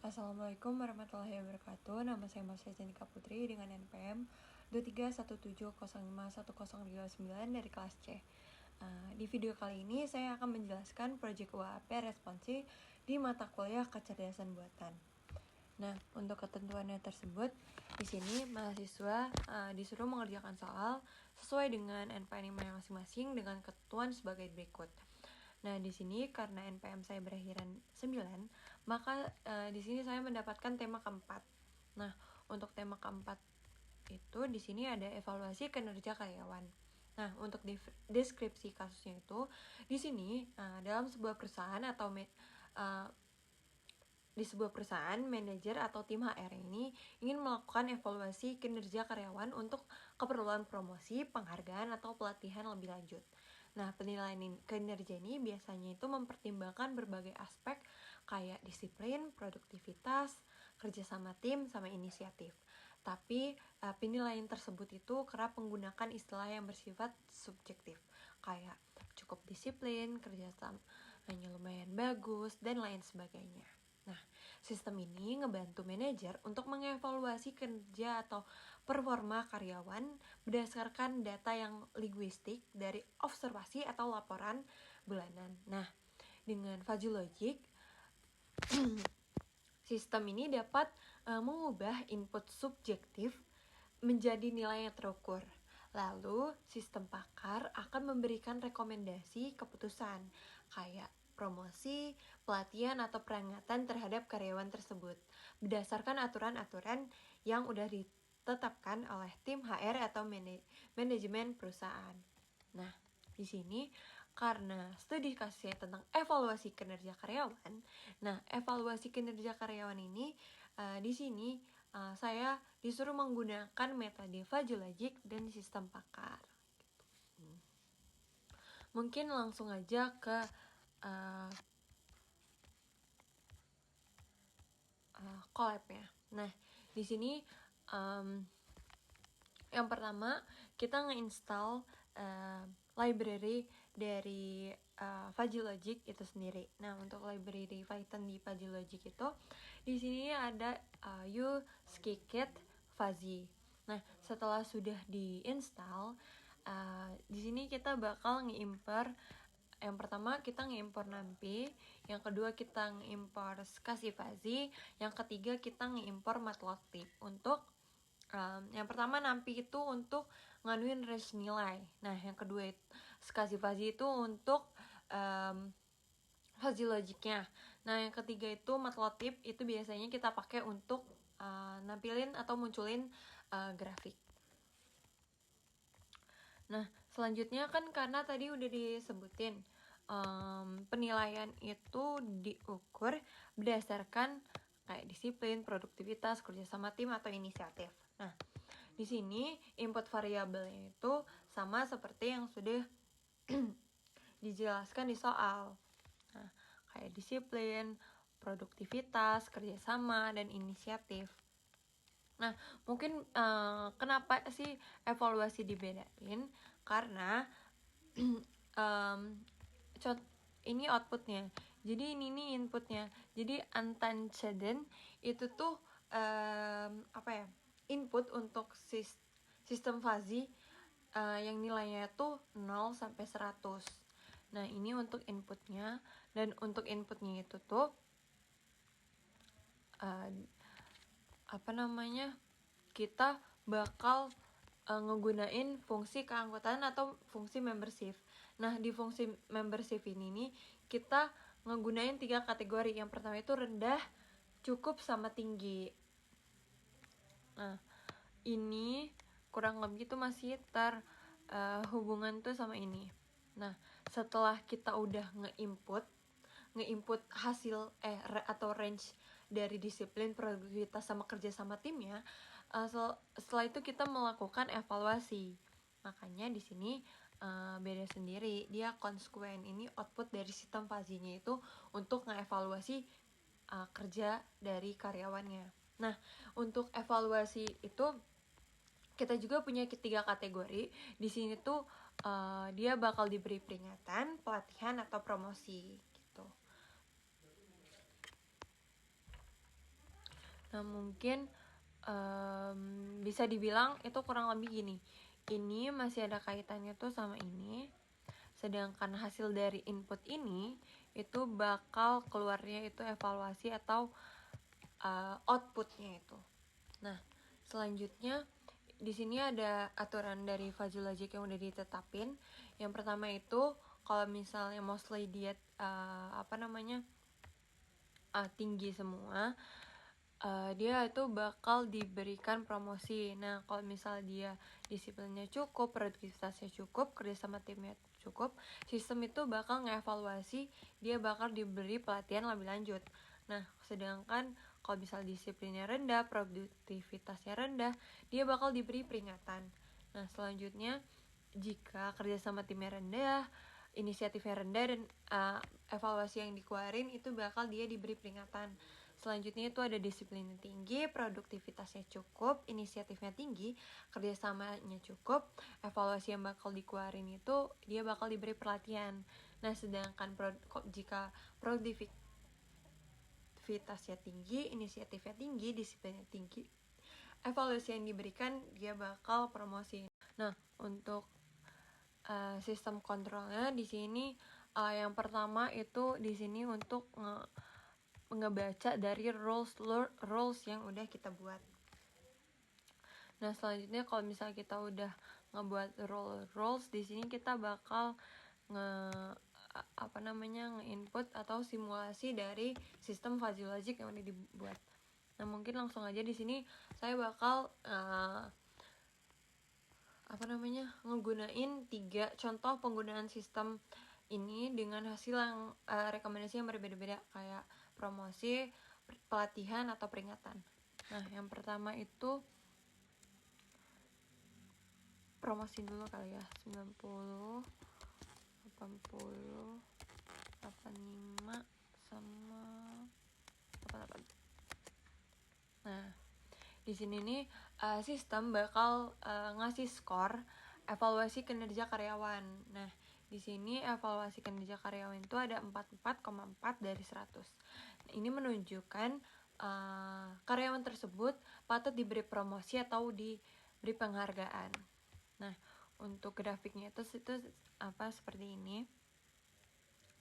Assalamualaikum warahmatullahi wabarakatuh. Nama saya Marsha Janika Putri dengan NPM 2317051039 dari kelas C. Di video kali ini saya akan menjelaskan proyek UAP responsi di mata kuliah kecerdasan buatan. Nah, untuk ketentuannya tersebut, di sini mahasiswa disuruh mengerjakan soal sesuai dengan NPM masing-masing dengan ketentuan sebagai berikut. Nah, di sini karena NPM saya berakhiran 9, maka di sini saya mendapatkan tema keempat. Nah, untuk tema keempat itu di sini ada evaluasi kinerja karyawan. Nah, untuk deskripsi kasusnya itu di sini dalam sebuah perusahaan atau di sebuah perusahaan, manajer atau tim HR ini ingin melakukan evaluasi kinerja karyawan untuk keperluan promosi, penghargaan, atau pelatihan lebih lanjut. Nah, penilaian kinerja ini biasanya itu mempertimbangkan berbagai aspek kayak disiplin, produktivitas, kerja sama tim, sama inisiatif. Tapi penilaian tersebut itu kerap menggunakan istilah yang bersifat subjektif, kayak cukup disiplin, kerja samanya lumayan bagus, dan lain sebagainya. Nah, sistem ini ngebantu manajer untuk mengevaluasi kerja atau performa karyawan berdasarkan data yang linguistik dari observasi atau laporan bulanan. Nah, dengan Fuzzy Logic, sistem ini dapat mengubah input subjektif menjadi nilai yang terukur. Lalu, sistem pakar akan memberikan rekomendasi keputusan kayak promosi, pelatihan, atau peringatan terhadap karyawan tersebut berdasarkan aturan-aturan yang udah ditetapkan oleh tim HR atau manajemen perusahaan. Nah, di sini karena studi kasusnya tentang evaluasi kinerja karyawan. Nah, evaluasi kinerja karyawan ini di sini saya disuruh menggunakan metode Fuzzy Logic dan sistem pakar. Mungkin langsung aja ke collab-nya. Nah, di sini yang pertama kita nge-install library dari Fuzzy Logic itu sendiri. Nah, untuk library Python di Fuzzy Logic itu di sini ada uSkikit Fuzzy. Nah, setelah sudah diinstal, di sini kita bakal nge-import. Yang pertama kita nge-import NumPy, yang kedua kita nge-import SCSI, yang ketiga kita nge-import Matplotlib. Untuk yang pertama NumPy itu untuk nganuin range nilai. Nah, yang kedua SCSI itu untuk Fuzzy Logicnya. Nah, yang ketiga itu Matplotlib itu biasanya kita pakai untuk nampilin atau munculin grafik. Nah, selanjutnya kan karena tadi udah disebutin penilaian itu diukur berdasarkan kayak disiplin, produktivitas, kerjasama tim atau inisiatif. Nah, di sini input variabelnya itu sama seperti yang sudah dijelaskan di soal. Nah, kayak disiplin, produktivitas, kerjasama, dan inisiatif. Nah, mungkin kenapa sih evaluasi dibedain? Karena ini outputnya. Jadi ini inputnya. Jadi antecedent itu tuh input untuk sistem fuzzy yang nilainya tuh 0 sampai 100. Nah, ini untuk inputnya, dan untuk inputnya itu tuh kita bakal ngegunain fungsi keanggotaan atau fungsi membership. Nah, di fungsi membership ini nih kita ngegunain 3 kategori. Yang pertama itu rendah, cukup, sama tinggi. Nah, ini kurang lebih tuh masih hubungan tuh sama ini. Nah, setelah kita udah nge-input hasil atau range dari disiplin, produktivitas, sama kerja sama timnya, setelah itu kita melakukan evaluasi. Makanya di sini beda sendiri. Dia konsekuen, ini output dari sistem fuzzy-nya itu untuk ngevaluasi kerja dari karyawannya. Nah, untuk evaluasi itu kita juga punya 3 kategori. Di sini tuh dia bakal diberi peringatan, pelatihan, atau promosi gitu. Nah mungkin bisa dibilang itu kurang lebih gini, ini masih ada kaitannya tuh sama ini, sedangkan hasil dari input ini itu bakal keluarnya itu evaluasi atau outputnya itu. Nah selanjutnya di sini ada aturan dari fuzzy logic yang udah ditetapin. Yang pertama itu kalau misalnya mostly dia tinggi semua, dia itu bakal diberikan promosi. Nah kalau misal dia disiplinnya cukup, produktivitasnya cukup, kerjasama timnya cukup, sistem itu bakal ngevaluasi, dia bakal diberi pelatihan lebih lanjut. Nah sedangkan kalau misal disiplinnya rendah, produktivitasnya rendah, dia bakal diberi peringatan. Nah selanjutnya jika kerjasama timnya rendah, inisiatifnya rendah, dan evaluasi yang dikeluarin itu bakal dia diberi peringatan. Selanjutnya itu ada disiplinnya tinggi, produktivitasnya cukup, inisiatifnya tinggi, kerjasamanya cukup, evaluasi yang bakal dikeluarin itu dia bakal diberi pelatihan. Nah sedangkan jika produktivitasnya tinggi, inisiatifnya tinggi, disiplinnya tinggi, evaluasi yang diberikan dia bakal promosi. Nah untuk sistem kontrolnya di sini yang pertama itu di sini untuk ngebaca dari rules yang udah kita buat. Nah selanjutnya kalau misalnya kita udah ngebuat rules di sini kita bakal nge-input atau simulasi dari sistem fuzzy logic yang udah dibuat. Nah mungkin langsung aja di sini saya bakal ngegunain 3 contoh penggunaan sistem ini dengan hasil yang rekomendasi yang berbeda-beda, kayak promosi, pelatihan, atau peringatan. Nah yang pertama itu promosi dulu kali ya, 90, 80, 85, sama 88. Nah di sini nih sistem bakal ngasih skor evaluasi kinerja karyawan. Nah di sini evaluasi kinerja karyawan itu ada 44,4 dari 100. Nah, ini menunjukkan karyawan tersebut patut diberi promosi atau diberi penghargaan. Nah untuk grafiknya itu seperti ini,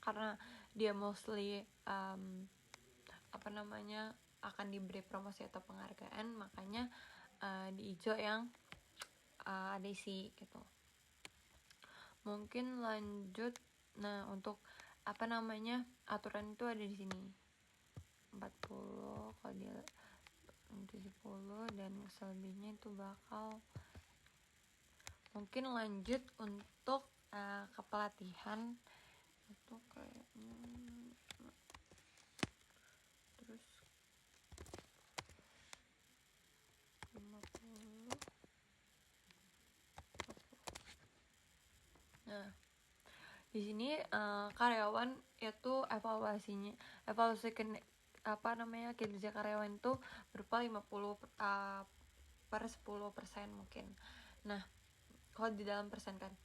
karena dia mostly akan diberi promosi atau penghargaan, makanya di hijau yang ada isi gitu. Mungkin lanjut. Nah untuk aturan itu ada di sini 40, kalau dia 70, dan selebihnya itu bakal. Mungkin lanjut untuk kepelatihan itu kayaknya terus 50. Nah di sini karyawan itu evaluasi kinerja karyawan itu berupa 50 per 10% mungkin. Nah kalau di dalam persen kan.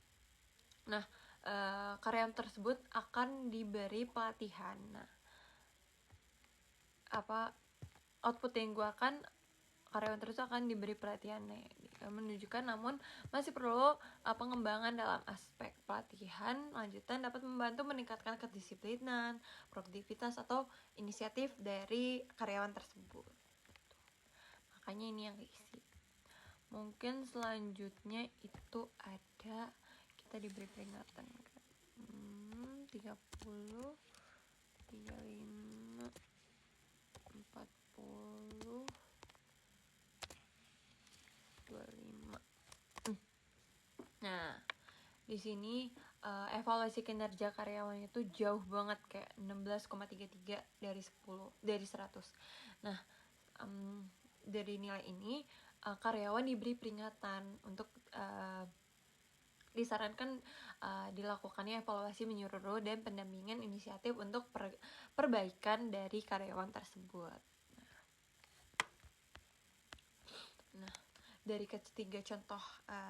Nah karyawan tersebut akan diberi pelatihan. Nah output yang gue akan karyawan tersebut akan diberi pelatihan menunjukkan, namun masih perlu pengembangan dalam aspek pelatihan lanjutan dapat membantu meningkatkan kedisiplinan, produktivitas, atau inisiatif dari karyawan tersebut. Makanya ini yang keisi. Mungkin selanjutnya itu ada kita diberi peringatan 30, 35, 40, 25. Nah, di sini evaluasi kinerja karyawan itu jauh banget, kayak 16,33 dari 100. Nah, dari nilai ini karyawan diberi peringatan untuk disarankan dilakukannya evaluasi menyeluruh dan pendampingan inisiatif untuk perbaikan dari karyawan tersebut. Nah, dari ketiga contoh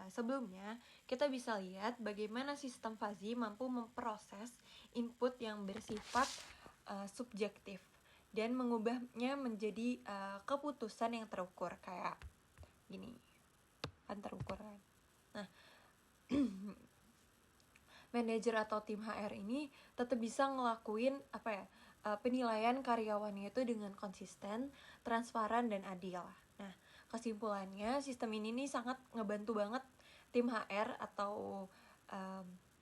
sebelumnya, kita bisa lihat bagaimana sistem fuzzy mampu memproses input yang bersifat subjektif. dan mengubahnya menjadi keputusan yang terukur kayak gini kan, terukur kan. Nah manajer atau tim HR ini tetap bisa ngelakuin penilaian karyawannya itu dengan konsisten, transparan, dan adil. Nah, kesimpulannya sistem ini nih sangat ngebantu banget tim HR atau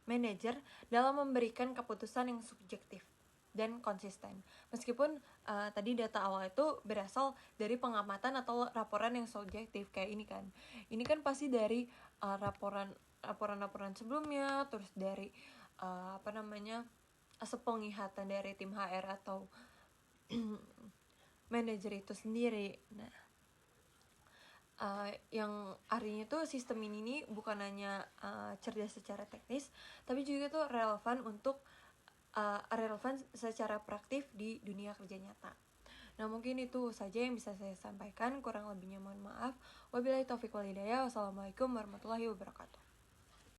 manajer dalam memberikan keputusan yang subjektif dan konsisten. Meskipun tadi data awal itu berasal dari pengamatan atau laporan yang subjektif kayak ini kan. Ini kan pasti dari laporan sebelumnya, terus dari sepenglihatan dari tim HR atau manajer itu sendiri. Nah, yang artinya tuh sistem ini nih bukan hanya cerdas secara teknis, tapi juga tuh relevan secara praktif di dunia kerja nyata. Nah, mungkin itu saja yang bisa saya sampaikan, kurang lebihnya mohon maaf. Wabillahi taufiq wal hidayah. Wassalamualaikum warahmatullahi wabarakatuh.